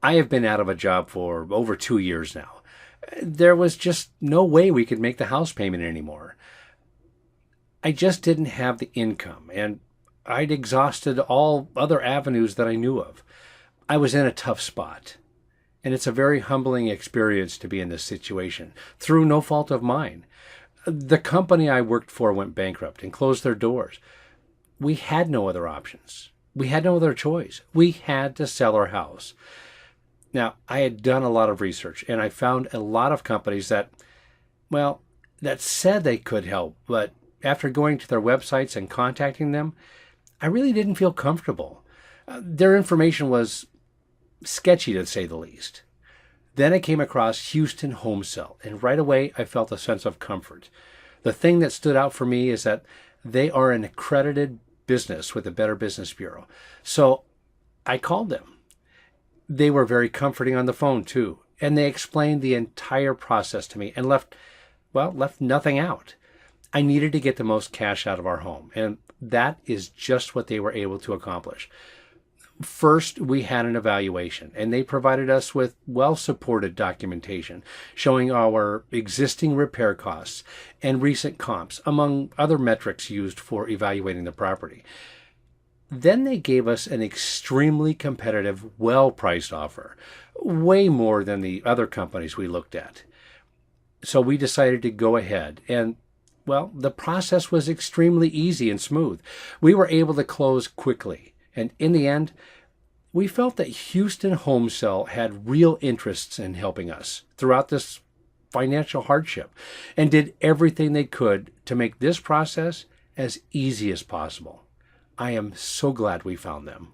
I have been out of a job for over 2 years now. There was just no way we could make the house payment anymore. I just didn't have the income, and I'd exhausted all other avenues that I knew of. I was in a tough spot, and it's a very humbling experience to be in this situation through no fault of mine. The company I worked for went bankrupt and closed their doors. We had no other options. We had no other choice. We had to sell our house. Now, I had done a lot of research and I found a lot of companies that, well, that said they could help, but after going to their websites and contacting them, I really didn't feel comfortable. Their information was sketchy to say the least. Then I came across Houston Home Cell, and right away I felt a sense of comfort. The thing that stood out for me is that they are an accredited business with the Better Business Bureau. So I called them. They were very comforting on the phone too, and they explained the entire process to me and left nothing out. I needed to get the most cash out of our home, and that is just what they were able to accomplish. First, we had an evaluation, and they provided us with well-supported documentation showing our existing repair costs and recent comps, among other metrics used for evaluating the property. Then they gave us an extremely competitive, well-priced offer, way more than the other companies we looked at. So we decided to go ahead, and well, the process was extremely easy and smooth. We were able to close quickly. And in the end, we felt that Houston Home Cell had real interests in helping us throughout this financial hardship and did everything they could to make this process as easy as possible. I am so glad we found them.